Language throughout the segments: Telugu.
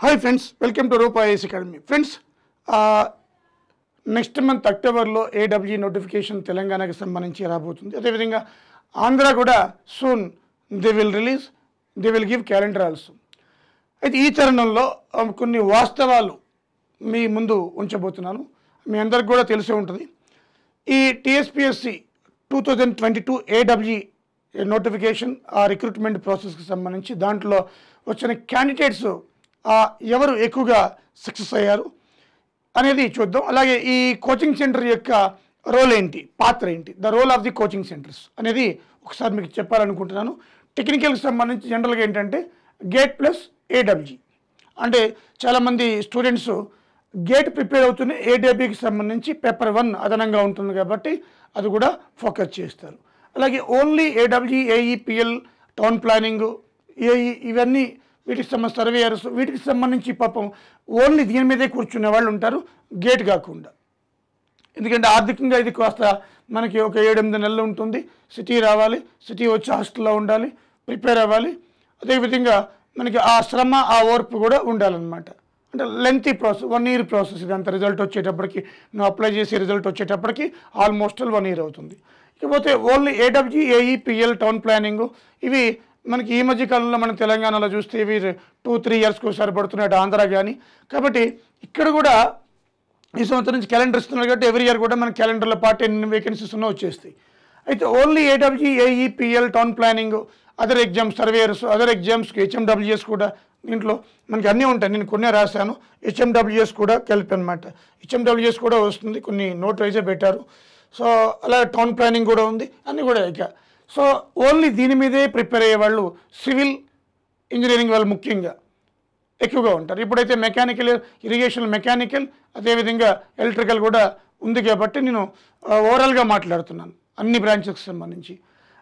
Hi friends, welcome to Rupa IAS academy. Friends, next month అక్టోబర్లో ఏడబ్ల్యూ నోటిఫికేషన్ తెలంగాణకి సంబంధించి రాబోతుంది. అదేవిధంగా ఆంధ్ర కూడా soon they will give calendar also. అయితే ఈ తరుణంలో కొన్ని వాస్తవాలు మీ ముందు ఉంచబోతున్నాను. మీ అందరికి కూడా తెలిసే ఉంటుంది, ఈ టీఎస్పీఎస్సీ 2022 ఏడబ్ల్యూ నోటిఫికేషన్ ఆ రిక్రూట్మెంట్ ప్రాసెస్కి సంబంధించి దాంట్లో వచ్చిన క్యాండిడేట్స్ ఎవరు ఎక్కువగా సక్సెస్ అయ్యారు అనేది చూద్దాం. అలాగే ఈ కోచింగ్ సెంటర్ యొక్క రోల్ ఏంటి, పాత్ర ఏంటి, the role of the coaching centres అనేది ఒకసారి మీకు చెప్పాలనుకుంటున్నాను. టెక్నికల్కి సంబంధించి జనరల్గా ఏంటంటే గేట్ ప్లస్ ఏడబ్ల్యూ అంటే చాలామంది స్టూడెంట్స్ గేట్ ప్రిపేర్ అవుతూనే ఏడబ్ల్యూకి సంబంధించి పేపర్ 1 అదనంగా ఉంటుంది కాబట్టి అది కూడా ఫోకస్ చేస్తారు. అలాగే only AW, AEPL, town planning, AE ఇవన్నీ వీటికి సంబంధించి సర్వేయర్స్ వీటికి సంబంధించి పాపం ఓన్లీ దీని మీదే కూర్చునే వాళ్ళు ఉంటారు, గేట్ కాకుండా. ఎందుకంటే ఆర్థికంగా ఇది కాస్త మనకి ఒక 7-8 నెలలు ఉంటుంది. సిటీ రావాలి, సిటీ వచ్చి హాస్టల్లో ఉండాలి, ప్రిపేర్ అవ్వాలి. అదేవిధంగా మనకి ఆ శ్రమ, ఆ ఓర్పు కూడా ఉండాలన్నమాట. అంటే లెంతీ ప్రాసెస్, 1 year ప్రాసెస్. ఇదంతా రిజల్ట్ వచ్చేటప్పటికి, నువ్వు అప్లై చేసి రిజల్ట్ వచ్చేటప్పటికి ఆల్మోస్ట్ 1 year అవుతుంది. ఇకపోతే only AW, AEPL, town planning ఇవి మనకి ఈ మధ్య కాలంలో మనం తెలంగాణలో చూస్తే ఇవి 2-3 yearsకి ఒకసారి పడుతున్నాయి, ఆంధ్ర కానీ. కాబట్టి ఇక్కడ కూడా ఈ సంవత్సరం నుంచి క్యాలెండర్ ఇస్తున్నారు కాబట్టి ఎవ్రీ ఇయర్ కూడా మన క్యాలెండర్లో పాటు ఎన్ని వేకెన్సీస్ ఉన్నా వచ్చేస్తాయి. అయితే only AW, AEPL, town planning, other exams, surveyors, other ఎగ్జామ్స్కి హెచ్ఎండబ్ల్యూఎస్ కూడా దీంట్లో మనకి అన్నీ ఉంటాయి. నేను కొన్నే రాశాను, హెచ్ఎండబ్ల్యూఎస్ కూడా కలిపి అనమాట. హెచ్ఎండబ్ల్యూఎస్ కూడా వస్తుంది, కొన్ని నోట్ వైజే పెట్టారు. సో అలా టౌన్ ప్లానింగ్ కూడా ఉంది, అన్నీ కూడా ఇక. సో ఓన్లీ దీని మీదే ప్రిపేర్ అయ్యే వాళ్ళు సివిల్ ఇంజనీరింగ్ వాళ్ళు ముఖ్యంగా ఎక్కువగా ఉంటారు. ఇప్పుడైతే మెకానికల్, ఇరిగేషన్ మెకానికల్, అదేవిధంగా ఎలక్ట్రికల్ కూడా ఉంది కాబట్టి నేను ఓవరాల్గా మాట్లాడుతున్నాను అన్ని బ్రాంచెస్కి సంబంధించి.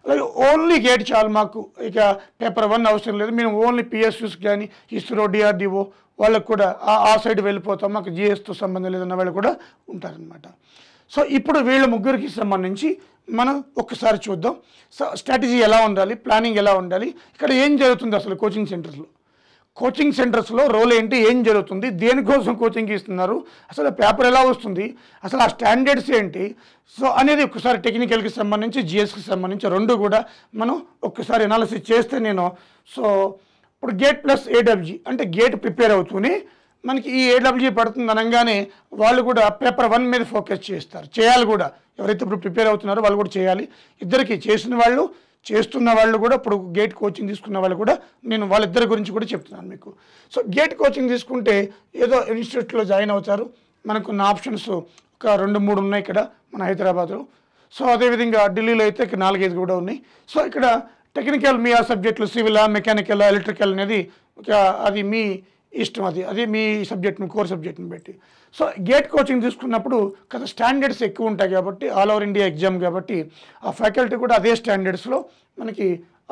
అలాగే ఓన్లీ గేట్ చాలు మాకు, ఇక పేపర్ 1 అవసరం లేదు. మేము ఓన్లీ పిఎస్యూస్ కానీ ఇస్రో, డిఆర్డిఓ వాళ్ళకు కూడా ఆ సైడ్ వెళ్ళిపోతాం, మాకు జిఎస్తో సంబంధం లేదన్న వాళ్ళు కూడా ఉంటారనమాట. సో ఇప్పుడు వీళ్ళ ముగ్గురికి సంబంధించి మనం ఒక్కసారి చూద్దాం. సో స్ట్రాటజీ ఎలా ఉండాలి, ప్లానింగ్ ఎలా ఉండాలి, ఇక్కడ ఏం జరుగుతుంది అసలు కోచింగ్ సెంటర్స్లో రోల్ ఏంటి, ఏం జరుగుతుంది, దేనికోసం కోచింగ్ ఇస్తున్నారు, అసలు పేపర్ ఎలా వస్తుంది, అసలు ఆ స్టాండర్డ్స్ ఏంటి, సో అనేది ఒక్కసారి టెక్నికల్కి సంబంధించి, జిఎస్కి సంబంధించి రెండు కూడా మనం ఒక్కసారి అనాలిసిస్ చేస్తే నేను. సో ఇప్పుడు గేట్ ప్లస్ ఏడబ్ల్యూ అంటే గేట్ ప్రిపేర్ అవుతూనే మనకి ఈ ఏడబ్ల్యూ పడుతుంది అనగానే వాళ్ళు కూడా పేపర్ 1 మీద ఫోకస్ చేయాలి కూడా. ఎవరైతే ఇప్పుడు ప్రిపేర్ అవుతున్నారో వాళ్ళు కూడా చేయాలి. ఇద్దరికి చేసిన వాళ్ళు, చేస్తున్న వాళ్ళు కూడా, ఇప్పుడు గేట్ కోచింగ్ తీసుకున్న వాళ్ళు కూడా నేను వాళ్ళిద్దరి గురించి కూడా చెప్తున్నాను మీకు. సో గేట్ కోచింగ్ తీసుకుంటే ఏదో ఇన్స్టిట్యూట్లో జాయిన్ అవుతారు. మనకు ఉన్న ఆప్షన్స్ ఒక 2-3 ఉన్నాయి ఇక్కడ మన హైదరాబాద్లో. సో అదేవిధంగా ఢిల్లీలో అయితే 4-5 కూడా ఉన్నాయి. సో ఇక్కడ టెక్నికల్ మీ ఆ సబ్జెక్టులు, సివిల్, మెకానికల్, ఎలక్ట్రికల్ అనేది అది మీ ఇష్టం, అది మీ సబ్జెక్ట్ని, కోర్ సబ్జెక్ట్ని బట్టి. సో గేట్ కోచింగ్ తీసుకున్నప్పుడు కదా స్టాండర్డ్స్ ఎక్కువ ఉంటాయి కాబట్టి, ఆల్ ఓవర్ ఇండియా ఎగ్జామ్ కాబట్టి ఆ ఫ్యాకల్టీ కూడా అదే స్టాండర్డ్స్లో మనకి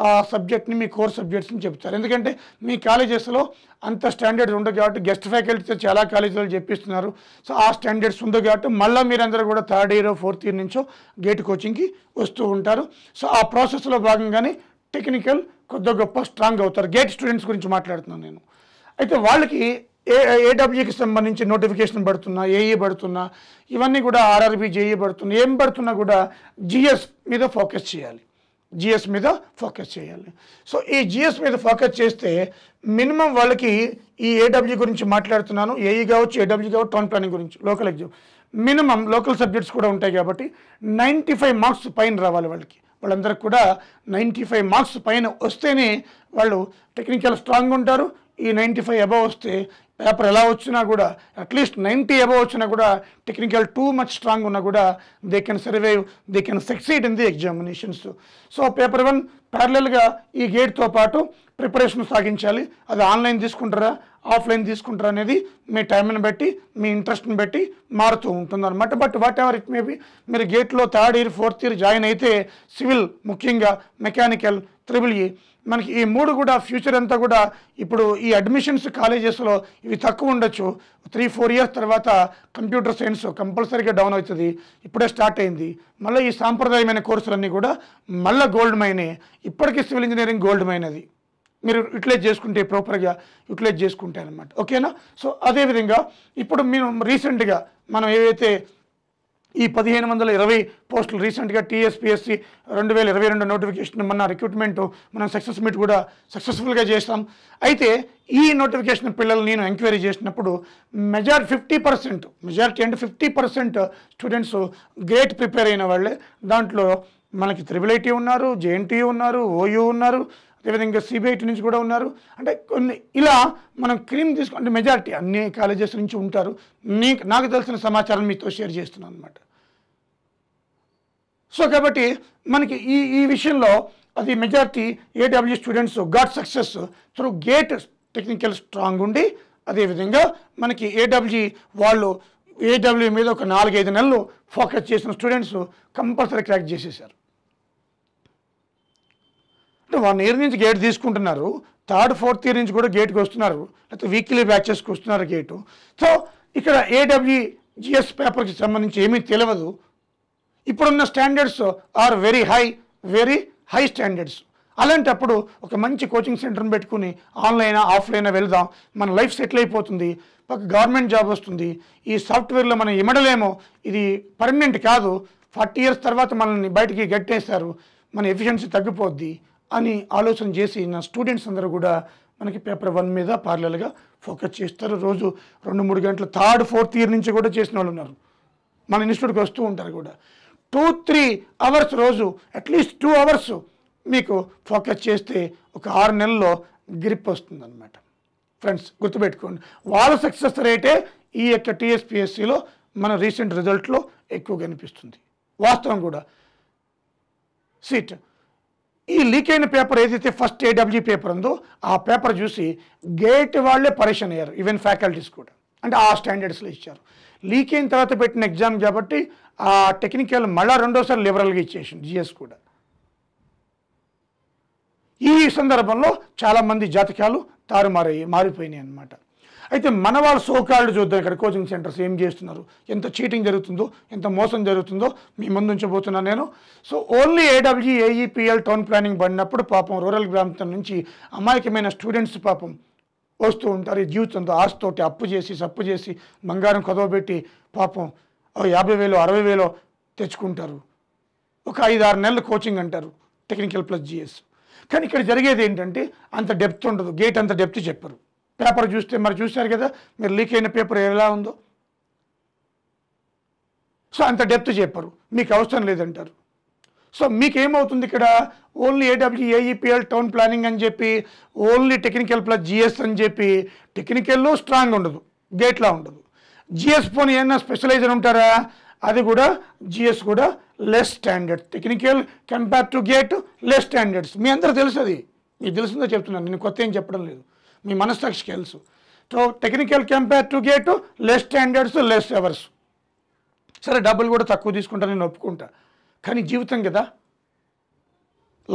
ఆ సబ్జెక్ట్ని, మీ కోర్ సబ్జెక్ట్స్ని చెప్తారు. ఎందుకంటే మీ కాలేజెస్లో అంత స్టాండర్డ్స్ ఉండవు కాబట్టి, గెస్ట్ ఫ్యాకల్టీతో చాలా కాలేజీలో చెప్పిస్తున్నారు. సో ఆ స్టాండర్డ్స్ ఉంది కాబట్టి మళ్ళీ మీరందరూ కూడా 3rd year, 4th year నుంచో గేట్ కోచింగ్కి వస్తూ ఉంటారు. సో ఆ ప్రాసెస్లో భాగంగానే టెక్నికల్ కొద్ది గొప్ప స్ట్రాంగ్ అవుతారు. గేట్ స్టూడెంట్స్ గురించి మాట్లాడుతున్నాను నేను. అయితే వాళ్ళకి ఏడబ్ల్యూకి సంబంధించి నోటిఫికేషన్ పడుతున్నా, ఏఈ పడుతున్నా, ఇవన్నీ కూడా ఆర్ఆర్బి, జేఈ పడుతున్నా, ఏం పడుతున్నా కూడా జిఎస్ మీద ఫోకస్ చేయాలి. సో ఈ జిఎస్ మీద ఫోకస్ చేస్తే మినిమం వాళ్ళకి ఈ ఏడబ్ల్యూ గురించి మాట్లాడుతున్నాను, ఏఈ కావచ్చు, ఏడబ్ల్యూ కావచ్చు, టౌన్ ప్లానింగ్ గురించి, local exam minimum local subjects కూడా ఉంటాయి కాబట్టి 95 మార్క్స్ పైన రావాలి వాళ్ళందరికీ కూడా 95 మార్క్స్ పైన వస్తేనే వాళ్ళు టెక్నికల్ స్ట్రాంగ్ ఉంటారు. ఈ 95 అబవ్ వస్తే పేపర్ ఎలా వచ్చినా కూడా, అట్లీస్ట్ 90 అబవ్ వచ్చినా కూడా, టెక్నికల్ టూ మచ్ స్ట్రాంగ్ ఉన్నా కూడా they can survive, they can succeed in the examinations. So paper 1 ప్యారలల్గా ఈ గేట్తో పాటు ప్రిపరేషన్ సాగించాలి. అది ఆన్లైన్ తీసుకుంటారా, ఆఫ్లైన్ తీసుకుంటారా అనేది మీ టైంని బట్టి, మీ ఇంట్రెస్ట్ని బట్టి మారుతూ ఉంటుంది అనమాట. But what ever it maybe, మీరు గేట్లో 3rd year, 4th year join అయితే సివిల్ ముఖ్యంగా, మెకానికల్, EEE మనకి ఈ 3 కూడా ఫ్యూచర్ అంతా కూడా ఇప్పుడు ఈ అడ్మిషన్స్ కాలేజెస్లో ఇవి తక్కువ ఉండొచ్చు. 3-4 years తర్వాత కంప్యూటర్ సైన్స్ కంపల్సరీగా డౌన్ అవుతుంది. ఇప్పుడే స్టార్ట్ అయింది. మళ్ళీ ఈ సాంప్రదాయమైన కోర్సులన్నీ కూడా మళ్ళీ గోల్డ్ మైనే. ఇప్పటికీ సివిల్ ఇంజనీరింగ్ గోల్డ్ మైన్ అది మీరు యూటిలైజ్ చేసుకుంటే ప్రాపర్గా యూటిలైజ్ చేసుకుంటే అనమాట. ఓకేనా? సో అదేవిధంగా ఇప్పుడు మేము రీసెంట్గా మనం ఏవైతే ఈ 1520 పోస్టులు రీసెంట్గా టీఎస్పీఎస్సీ 2022 నోటిఫికేషన్ మన రిక్రూట్మెంట్ మనం సక్సెస్ మీట్ కూడా సక్సెస్ఫుల్గా చేస్తాం. అయితే ఈ నోటిఫికేషన్ పిల్లలు నేను ఎంక్వైరీ చేసినప్పుడు మెజారిటీ అంటే 50% స్టూడెంట్స్ గ్రేట్ ప్రిపేర్ అయిన వాళ్ళే. దాంట్లో మనకి IIIT ఉన్నారు, JNTU ఉన్నారు, OU ఉన్నారు, అదేవిధంగా CBIT నుంచి కూడా ఉన్నారు. అంటే కొన్ని ఇలా మనం క్రీమ్ తీసుకుంటే మెజారిటీ అన్ని కాలేజెస్ నుంచి ఉంటారు. నాకు తెలిసిన సమాచారం మీతో షేర్ చేస్తున్నాను అనమాట. సో కాబట్టి మనకి ఈ విషయంలో అది majority AW students got success through gate technical strong ఉండి, అదేవిధంగా మనకి వాళ్ళు AW మీద ఒక 4-5 నెలలు ఫోకస్ చేసిన స్టూడెంట్స్ కంపల్సరీ క్రాక్ చేసేసారు. అంటే 1 ఇయర్ నుంచి గేట్ తీసుకుంటున్నారు, 3rd, 4th ఇయర్ నుంచి కూడా గేట్కి వస్తున్నారు, లేకపోతే వీక్లీ బ్యాచెస్కి వస్తున్నారు గేటు. సో ఇక్కడ AW GS పేపర్కి సంబంధించి ఏమీ తెలియదు. ఇప్పుడున్న standards are very high standards. అలాంటప్పుడు ఒక మంచి కోచింగ్ సెంటర్ని పెట్టుకుని ఆన్లైనా ఆఫ్లైనా వెళ్దాం, మన లైఫ్ సెటిల్ అయిపోతుంది, ఒక గవర్నమెంట్ జాబ్ వస్తుంది. ఈ సాఫ్ట్వేర్లో మనం ఇమడలేమో, ఇది పర్మనెంట్ కాదు, 40 ఇయర్స్ తర్వాత మనల్ని బయటికి గట్టేస్తారు, మన ఎఫిషియన్సీ తగ్గిపోద్ది అని ఆలోచన చేసి నా స్టూడెంట్స్ అందరూ కూడా మనకి పేపర్ 1 మీద పార్లర్గా ఫోకస్ చేస్తారు. రోజు 2-3 గంటలు 3rd, 4th ఇయర్ నుంచి కూడా చేసిన వాళ్ళు ఉన్నారు. మన ఇన్స్టిట్యూట్కి వస్తూ ఉంటారు కూడా. 2-3 అవర్స్ రోజు, అట్లీస్ట్ 2 అవర్స్ మీకు ఫోకస్ చేస్తే ఒక 6 నెలల్లో గ్రిప్ వస్తుంది అనమాట. ఫ్రెండ్స్ గుర్తుపెట్టుకోండి, వాళ్ళ సక్సెస్ రేటే ఈ యొక్క టీఎస్పీఎస్సీలో మన రీసెంట్ రిజల్ట్లో ఎక్కువ కనిపిస్తుంది. వాస్తవం కూడా. సీట్ ఈ లీక్ అయిన పేపర్ ఏదైతే ఫస్ట్ AW పేపర్ ఉందో ఆ పేపర్ చూసి గేట్ వాళ్ళే పరేషాన్ అయ్యారు, ఈవెన్ ఫ్యాకల్టీస్ కూడా. అంటే ఆ స్టాండర్డ్స్లో ఇచ్చారు. లీక్ అయిన తర్వాత పెట్టిన ఎగ్జామ్ కాబట్టి ఆ టెక్నికల్ మళ్ళీ 2వ సారి లిబరల్గా ఇచ్చేసింది GS కూడా. ఈ సందర్భంలో చాలామంది జాతకాలు మారిపోయినాయి అన్నమాట. అయితే మన వాళ్ళు సోకాళ్ళు చూద్దాం, ఇక్కడ కోచింగ్ సెంటర్స్ ఏం చేస్తున్నారు, ఎంత చీటింగ్ జరుగుతుందో, ఎంత మోసం జరుగుతుందో మీ ముందు ఉంచబోతున్నాను నేను. So only AW AEPL town planning పడినప్పుడు పాపం రూరల్ ప్రాంతం నుంచి అమాయకమైన స్టూడెంట్స్ పాపం వస్తూ ఉంటారు. ఈ జీవితంతో ఆశతోటి సప్పు చేసి బంగారం కుదవబెట్టి పాపం 50,000 60,000 తెచ్చుకుంటారు. ఒక 5-6 నెలలు కోచింగ్ అంటారు, టెక్నికల్ ప్లస్ GS. కానీ ఇక్కడ జరిగేది ఏంటంటే అంత డెప్త్ ఉండదు, గేట్ అంత డెప్త్ చెప్పరు. పేపర్ చూస్తే మరి చూశారు కదా మీరు, లీక్ అయిన పేపర్ ఎలా ఉందో. సో అంత డెప్త్ చెప్పరు, మీకు అవసరం లేదంటారు. సో మీకేమవుతుంది ఇక్కడ only AW AEPL town planning అని చెప్పి, ఓన్లీ టెక్నికల్ ప్లస్ GS అని చెప్పి, టెక్నికల్లో స్ట్రాంగ్ ఉండదు, గేట్లా ఉండదు. GS పోనీ ఏమన్నా స్పెషలైజర్ ఉంటారా, అది కూడా GS కూడా less standard. Technical compare to GATE less standards. మీ అందరూ తెలుసు, అది మీకు తెలుస్తుందో చెప్తున్నాను, నేను కొత్త ఏం చెప్పడం లేదు, మీ మనస్సాక్షికి తెలుసు. So technical compare to GATE less standards, less hours. సరే డబ్బులు కూడా తక్కువ తీసుకుంటా, నేను ఒప్పుకుంటా. కానీ జీవితం కదా,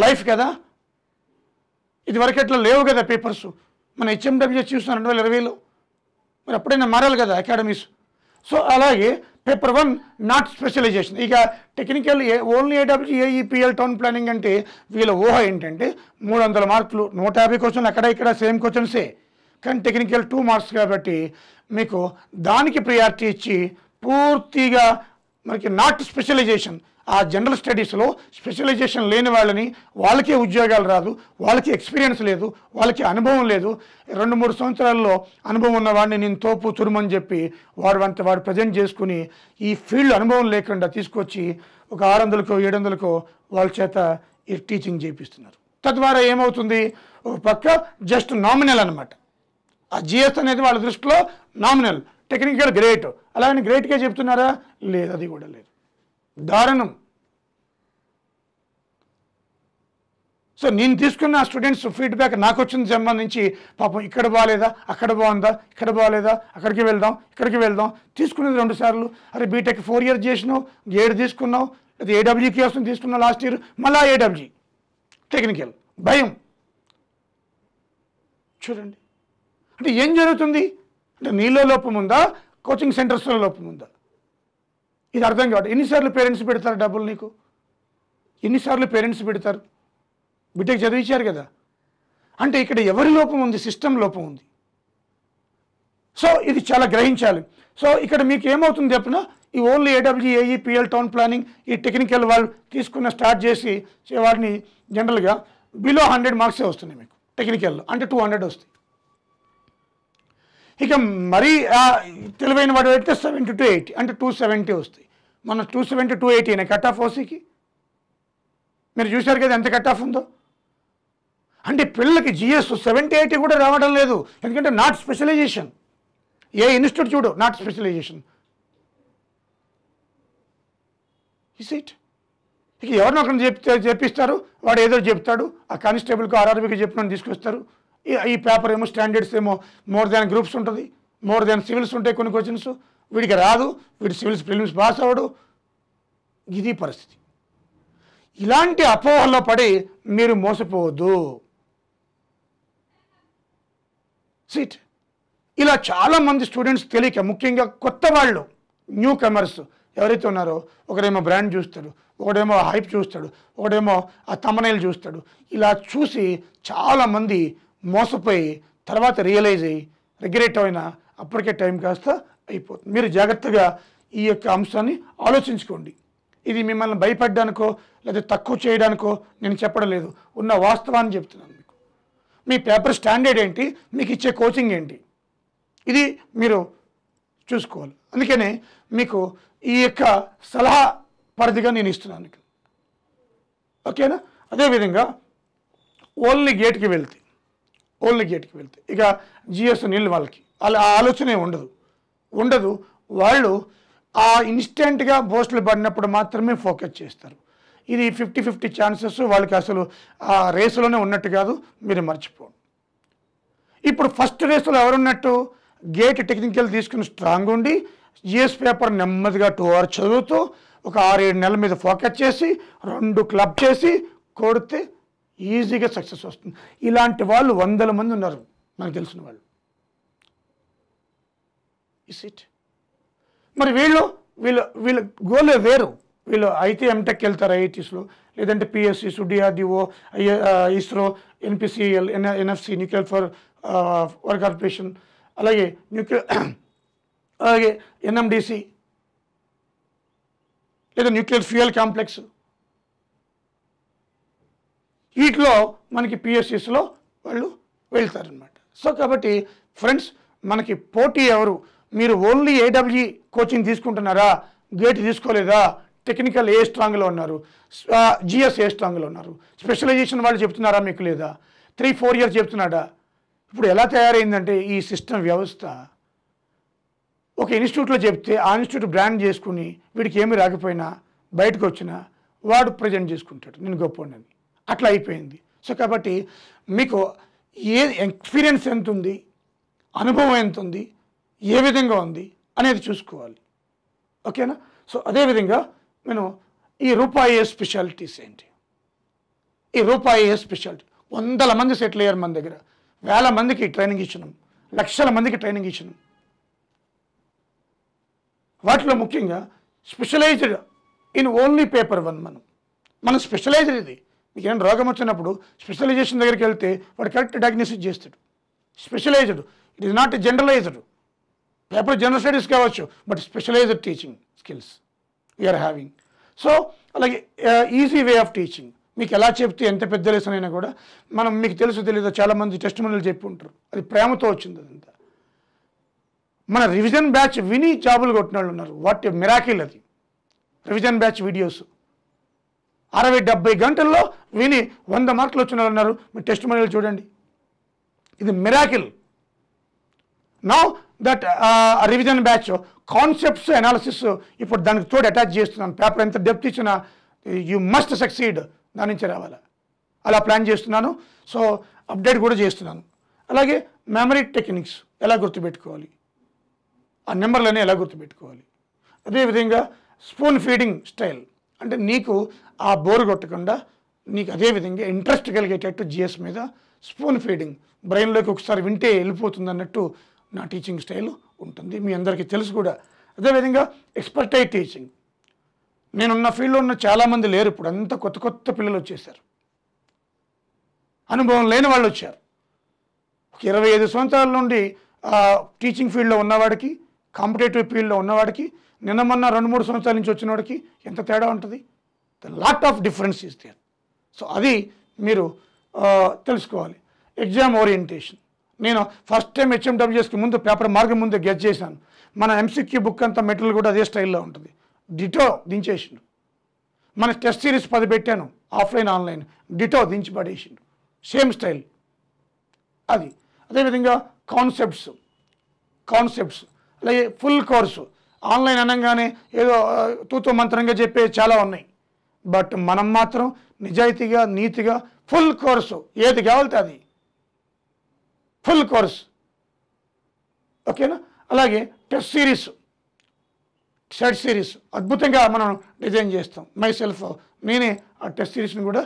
లైఫ్ కదా, ఇది వరకట్లా లేవు కదా పేపర్స్. మన HMWS చూస్తున్నాం 2020లో, మరి అప్పుడైనా మారాలి కదా అకాడమీస్. సో అలాగే పేపర్ 1 నాట్ స్పెషలైజేషన్. ఇక technical only AW AEPL town planning అంటే వీళ్ళ ఊహ ఏంటంటే 300 మార్కులు, 150 క్వశ్చన్లు అక్కడ ఇక్కడ సేమ్ క్వశ్చన్సే, కానీ టెక్నికల్ 2 మార్క్స్ కాబట్టి మీకు దానికి ప్రియారిటీ ఇచ్చి పూర్తిగా మనకి నాట్ స్పెషలైజేషన్. ఆ జనరల్ స్టడీస్లో స్పెషలైజేషన్ లేని వాళ్ళకే ఉద్యోగాలు రాదు, వాళ్ళకి ఎక్స్పీరియన్స్ లేదు, వాళ్ళకి అనుభవం లేదు. 2-3 సంవత్సరాల్లో అనుభవం ఉన్న వాడిని నేను తోపు తురుమని చెప్పి వాడు ప్రజెంట్ చేసుకుని ఈ ఫీల్డ్ అనుభవం లేకుండా తీసుకొచ్చి ఒక 600కో 700కో వాళ్ళ చేత ఈ టీచింగ్ చేపిస్తున్నారు. తద్వారా ఏమవుతుంది, ఒక పక్క జస్ట్ నామినల్ అనమాట. ఆ GS అనేది వాళ్ళ దృష్టిలో నామినల్, టెక్నికల్ గ్రేట్. అలాగని గ్రేట్గా చెప్తున్నారా, లేదు, అది కూడా లేదు, దారుణం. సో నేను తీసుకున్న స్టూడెంట్స్ ఫీడ్బ్యాక్ నాకు వచ్చింది సంబంధించి, పాపం ఇక్కడ బాగాలేదా, అక్కడ బాగుందా, ఇక్కడ బాగాలేదా, అక్కడికి వెళ్దాం తీసుకునేది 2 సార్లు. అరే బీటెక్ 4 ఇయర్స్ చేసినావు, 7 తీసుకున్నావు, అది AWకి వస్తుంది తీసుకున్నావు లాస్ట్ ఇయర్, మళ్ళీ AW టెక్నికల్, భయం. చూడండి అంటే ఏం జరుగుతుంది అంటే నీలో లోపం ఉందా, కోచింగ్ సెంటర్స్లో లోపం ఉందా, ఇది అర్థం కావట్లేదు. ఎన్నిసార్లు పేరెంట్స్ పెడతారు డబ్బులు నీకు, ఎన్నిసార్లు పేరెంట్స్ పెడతారు. బీటెక్ చదివించారు కదా, అంటే ఇక్కడ ఎవరి లోపం ఉంది? సిస్టమ్ లోపం ఉంది. సో ఇది చాలా గ్రహించాలి. సో ఇక్కడ మీకు ఏమవుతుంది చెప్పిన ఈ ఓన్లీ ఏడబ్ల్యూఏఈ పిఎల్ టౌన్ ప్లానింగ్ ఈ టెక్నికల్ వాళ్ళు తీసుకున్న స్టార్ట్ చేసి వాటిని జనరల్గా బిలో 100 మార్క్సే వస్తున్నాయి మీకు టెక్నికల్లో, అంటే 200 వస్తాయి. ఇక మరీ తెలివైన వాడు అయితే 70 to 80 అంటే 270 వస్తాయి. మన 270 to 280 కట్ ఆఫ్ ఓసీకి మీరు చూశారు కదా ఎంత కట్ ఆఫ్ ఉందో. అంటే పిల్లలకి జిఎస్ 70-80 కూడా రావడం లేదు, ఎందుకంటే నాట్ స్పెషలైజేషన్. ఏ ఇన్స్టిట్యూట్ చూడు నాట్ స్పెషలైజేషన్. Is it. ఇక ఎవరినో ఒకరిని చెప్పిస్తారు, వాడు ఏదో చెప్తాడు, ఆ కానిస్టేబుల్కి ఆర్ఆర్బీకి చెప్పిన తీసుకొస్తారు. ఈ పేపర్ ఏమో స్టాండర్డ్స్ ఏమో మోర్ దాన్ గ్రూప్స్ ఉంటుంది, మోర్ దాన్ సివిల్స్ ఉంటాయి కొన్ని క్వశ్చన్స్, వీడికి రాదు, వీడి సివిల్స్ ప్రిలిమ్స్ పాస్ అవ్వడు. ఇది పరిస్థితి. ఇలాంటి అపోహల్లో పడి మీరు మోసపోవద్దు. సీట్ ఇలా చాలామంది స్టూడెంట్స్ తెలియక, ముఖ్యంగా కొత్త వాళ్ళు, న్యూ కమర్స్ ఎవరైతే ఉన్నారో, ఒకడేమో బ్రాండ్ చూస్తాడు, ఒకడేమో హైప్ చూస్తాడు, ఒకడేమో ఆ తమ్మనైలు చూస్తాడు. ఇలా చూసి చాలామంది మోసపోయి తర్వాత రియలైజ్ అయ్యి రిగ్రెట్ అయినా అప్పటికే టైం కాస్త అయిపోతుంది. మీరు జాగ్రత్తగా ఈ యొక్క అంశాన్ని ఆలోచించుకోండి. ఇది మిమ్మల్ని భయపడ్డానికో లేదా తక్కువ చేయడానికో నేను చెప్పడం లేదు, ఉన్న వాస్తవాన్ని చెప్తున్నాను మీకు. మీ పేపర్ స్టాండర్డ్ ఏంటి, మీకు ఇచ్చే కోచింగ్ ఏంటి, ఇది మీరు చూసుకోవాలి. అందుకనే మీకు ఈ యొక్క సలహా పరిధిగా నేను ఇస్తున్నాను. ఓకేనా? అదేవిధంగా ఓన్లీ గేట్కి వెళ్తే ఇక జిఎస్ నీళ్ళు వాళ్ళకి అలా ఆలోచనే ఉండదు. వాళ్ళు ఆ ఇన్స్టెంట్గా పోస్టులు పడినప్పుడు మాత్రమే ఫోకస్ చేస్తారు. ఇది 50-50 ఛాన్సెస్. వాళ్ళకి అసలు ఆ రేసులోనే ఉన్నట్టు కాదు, మీరు మర్చిపోండి. ఇప్పుడు ఫస్ట్ రేసులో ఎవరున్నట్టు? గేట్ టెక్నికల్ తీసుకుని స్ట్రాంగ్ ఉండి జిఎస్ పేపర్ నెమ్మదిగా 2 hours చదువుతూ ఒక 6-7 నెలల మీద ఫోకస్ చేసి 2 క్లబ్ చేసి కొడితే ఈజీగా సక్సెస్ వస్తుంది. ఇలాంటి వాళ్ళు 100 మంది ఉన్నారు నాకు తెలిసిన వాళ్ళు. Is it. మరి వీళ్ళ గోలే వేరు. వీళ్ళు అయితే ఎంటెక్ వెళ్తారు ఐఐటీస్లో, లేదంటే పిఎస్సిస్, DRDO, ISRO, NPCL, NFC, nuclear power corporation, అలాగే అలాగే ఎన్ఎండిసి లేదా న్యూక్లియర్ ఫ్యూయల్ కాంప్లెక్స్, వీటిలో మనకి పిఎస్సిస్లో వాళ్ళు వెళ్తారనమాట. సో కాబట్టి ఫ్రెండ్స్, మనకి పోటీ ఎవరు? మీరు ఓన్లీ ఏడబ్ల్యూ కోచింగ్ తీసుకుంటున్నారా, గేట్ తీసుకోలేదా, టెక్నికల్ ఏ స్ట్రాంగ్లో ఉన్నారు, జిఎస్ ఏ స్ట్రాంగ్లో ఉన్నారు, స్పెషలైజేషన్ వాళ్ళు చెప్తున్నారా మీకు, లేదా 3-4 years చెప్తున్నాడా? ఇప్పుడు ఎలా తయారైందంటే ఈ సిస్టమ్ వ్యవస్థ, ఒక ఇన్స్టిట్యూట్లో చెప్తే ఆ ఇన్స్టిట్యూట్ బ్రాండ్ చేసుకుని వీడికి ఏమీ రాకపోయినా బయటకు వచ్చినా వాడు ప్రజెంట్ చేసుకుంటాడు నేను గొప్పని, అట్లా అయిపోయింది. సో కాబట్టి మీకు ఏ ఎక్స్పీరియన్స్ ఎంత ఉంది, అనుభవం ఎంత ఉంది, ఏ విధంగా ఉంది అనేది చూసుకోవాలి. ఓకేనా? సో అదేవిధంగా నేను ఈ రూపాయి స్పెషాలిటీస్ ఏంటి, ఈ రూపాయి స్పెషాలిటీ 100 మంది సెటిల్ అయ్యారు మన దగ్గర, 1000 మందికి ట్రైనింగ్ ఇచ్చినాం, లక్షల మందికి ట్రైనింగ్ ఇచ్చినాం. వాటిలో ముఖ్యంగా స్పెషలైజ్డ్ ఇన్ ఓన్లీ పేపర్ 1. మనం స్పెషలైజ్డ్. ఇది మీకు ఏమైనా రోగం వచ్చినప్పుడు స్పెషలైజేషన్ దగ్గరికి వెళ్తే వాడు కరెక్ట్ డయాగ్నోసిస్ చేస్తాడు. Specialised, it is not generalised. Paper general studies కావచ్చు, but specialised teaching skills we are having. So అలాగే ఈజీ వే ఆఫ్ టీచింగ్, మీకు ఎలా చెప్తే ఎంత పెద్ద లెసన్ అయినా కూడా మనం, మీకు తెలుసు తెలీదు, చాలామంది టెస్టిమోనియల్ చెప్పి ఉంటారు, అది ప్రేమతో వచ్చింది అదంతా. మన రివిజన్ బ్యాచ్ విని జాబులు కొట్టిన వాళ్ళు ఉన్నారు. వాట్ మిరాకిల్ అది. రివిజన్ బ్యాచ్ వీడియోస్ 60-70 గంటల్లో విని 100 మార్కులు వచ్చిన వాళ్ళు ఉన్నారు. మీరు టెస్టిమోనియల్ చూడండి, ఇది miracle. Now that revision batch concepts analysis ఇప్పుడు దానికి తోడు అటాచ్ చేస్తున్నాను. పేపర్ ఎంత డెప్త్ ఇచ్చినా యూ మస్ట్ సక్సీడ్, దాని నుంచి రావాలి, అలా ప్లాన్ చేస్తున్నాను. సో అప్డేట్ కూడా చేస్తున్నాను. అలాగే మెమరీ టెక్నిక్స్ ఎలా గుర్తుపెట్టుకోవాలి, ఆ నెంబర్లని ఎలా గుర్తుపెట్టుకోవాలి. అదేవిధంగా స్పూన్ ఫీడింగ్ స్టైల్, అంటే నీకు ఆ బోరు కొట్టకుండా నీకు అదేవిధంగా ఇంట్రెస్ట్ కలిగేటట్టు జిఎస్ మీద స్పూన్ ఫీడింగ్, బ్రెయిన్లోకి ఒకసారి వింటే వెళ్ళిపోతుంది అన్నట్టు నా టీచింగ్ స్టైల్ ఉంటుంది. మీ అందరికీ తెలుసు కూడా. అదేవిధంగా ఎక్స్పర్టైజ్ టీచింగ్, నేనున్న ఫీల్డ్లో ఉన్న చాలామంది లేరు ఇప్పుడు, అంతా కొత్త పిల్లలు వచ్చేసారు, అనుభవం లేని వాళ్ళు వచ్చారు. ఒక 25 సంవత్సరాల నుండి టీచింగ్ ఫీల్డ్లో ఉన్నవాడికి, కాంపిటేటివ్ ఫీల్డ్లో ఉన్నవాడికి, నిన్న మొన్న 2-3 సంవత్సరాల నుంచి వచ్చినవాడికి ఎంత తేడా ఉంటుంది? The lot of difference is there. So అది మీరు తెలుసుకోవాలి. Exam orientation. నేను ఫస్ట్ టైం HMWSకి ముందు పేపర్ మార్గం ముందు గెస్ చేశాను. మన MCQ బుక్ అంతా మెటీరియల్ కూడా అదే స్టైల్లో ఉంటుంది. డిటో దించేసిండు. మన టెస్ట్ సిరీస్ 10 పెట్టాను, ఆఫ్లైన్ ఆన్లైన్, డిటో దించి పడేసిండు, సేమ్ స్టైల్ అది. అదేవిధంగా కాన్సెప్ట్స్ అలాగే ఫుల్ కోర్సు. ఆన్లైన్ అనగానే ఏదో తూతూ మంత్రంగా చెప్పే చాలా ఉన్నాయి. బట్ మనం మాత్రం నిజాయితీగా, నీతిగా ఫుల్ కోర్సు ఏది కావాలితే అది ఫుల్ కోర్స్. ఓకేనా? అలాగే టెస్ట్ సిరీస్, సెట్ సిరీస్ అద్భుతంగా మనం డిజైన్ చేస్తాం. నేనే ఆ టెస్ట్ సిరీస్ని కూడా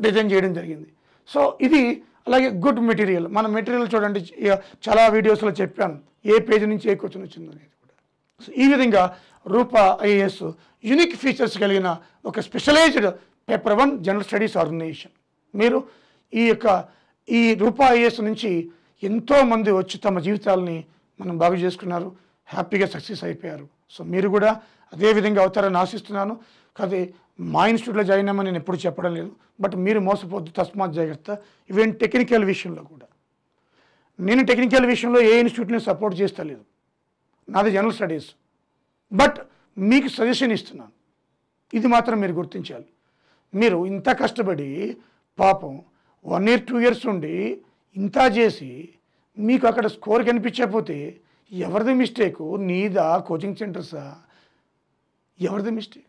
డిజైన్ చేయడం జరిగింది. సో ఇది. అలాగే గుడ్ మెటీరియల్. మన మెటీరియల్ చూడండి, చాలా వీడియోస్లో చెప్పాను ఏ పేజీ నుంచి ఏ క్వశ్చన్ వచ్చింది అనేది కూడా. సో ఈ విధంగా రూపా IAS యూనిక్ ఫీచర్స్ కలిగిన ఒక specialized paper 1 general studies organization. మీరు ఈ రూపా IAS నుంచి ఎంతోమంది వచ్చి తమ జీవితాలని మనం బాగు చేసుకున్నారు, హ్యాపీగా సక్సెస్ అయిపోయారు. సో మీరు కూడా అదే విధంగా అవుతారని ఆశిస్తున్నాను. కాదు మా ఇన్స్టిట్యూట్లో జాయిన్ అవ్వమని నేను ఎప్పుడు చెప్పడం లేదు, బట్ మీరు మోసపోద్దు, తస్మాత్ జాగ్రత్త. ఈవెన్ టెక్నికల్ విషయంలో కూడా నేను టెక్నికల్ విషయంలో ఏ ఇన్స్టిట్యూట్ని సపోర్ట్ చేస్తలేదు, నాది జనరల్ స్టడీస్. బట్ మీకు సజెషన్ ఇస్తున్నాను, ఇది మాత్రం మీరు గుర్తించాలి. మీరు ఇంత కష్టపడి పాపం 1 year 2 years ఉండి ఇంత చేసి మీకు అక్కడ స్కోర్ కనిపించకపోతే ఎవరిది మిస్టేకు? నీదా, కోచింగ్ సెంటర్సా? ఎవరిది మిస్టేక్?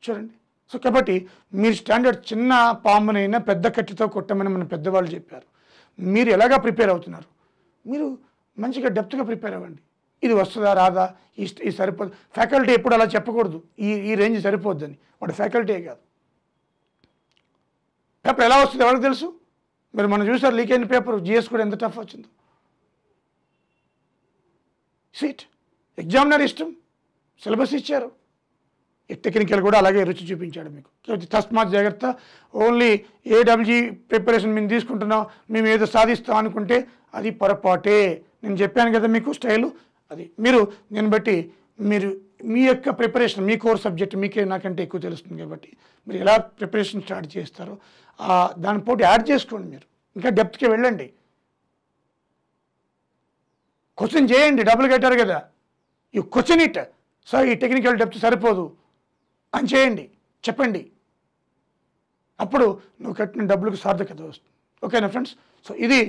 చూడండి. సో కాబట్టి మీరు స్టాండర్డ్ చిన్న పామునైనా పెద్ద కట్టితో కొట్టమని మన పెద్దవాళ్ళు చెప్పారు. మీరు ఎలాగా ప్రిపేర్ అవుతున్నారు? మీరు మంచిగా డెప్త్గా ప్రిపేర్ అవ్వండి. ఇది వస్తుందా రాదా, ఈ సరిపోదు. ఫ్యాకల్టీ ఎప్పుడు అలా చెప్పకూడదు, ఈ రేంజ్ సరిపోద్దని. వాడు ఫ్యాకల్టీ కాదు. పేపర్ ఎలా వస్తుంది ఎవరికి తెలుసు? మనం చూసారు లీక్ అయిన పేపర్. GS కూడా ఎంత టఫ్ వచ్చిందో. సీట్ ఎగ్జామినర్ ఇష్టం, సిలబస్ ఇచ్చారు. టెక్నికల్ కూడా అలాగే రుచి చూపించాడు మీకు. తస్మాత్ జాగ్రత్త. ఓన్లీ AWG ప్రిపరేషన్ మేము తీసుకుంటున్నాం, మేము ఏదో సాధిస్తాం అనుకుంటే అది పొరపాటే. నేను చెప్పాను కదా మీకు స్టైలు అది. నేను బట్టి మీరు మీ యొక్క ప్రిపరేషన్, మీ కోర్ సబ్జెక్ట్ మీకే నాకంటే ఎక్కువ తెలుస్తుంది కాబట్టి మీరు ఎలా ప్రిపరేషన్ స్టార్ట్ చేస్తారో దానిపోటీ యాడ్ చేసుకోండి. మీరు ఇంకా డెప్త్కి వెళ్ళండి, క్వశ్చన్ చేయండి. డబ్బులు కట్టారు కదా, యూ క్వశ్చన్ ఇట్. సార్ ఈ టెక్నికల్ డెప్త్ సరిపోదు అని చేయండి, చెప్పండి. అప్పుడు నువ్వు కట్టిన డబ్బులకు సార్థకత వస్తుంది. ఓకేనా ఫ్రెండ్స్? సో ఇది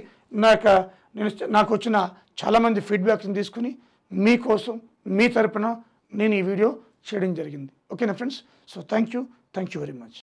నాకు వచ్చిన చాలామంది ఫీడ్బ్యాక్స్ని తీసుకుని మీకోసం, మీ తరపున నేను ఈ వీడియో చేయడం జరిగింది. ఓకేనా friends? So thank you very much.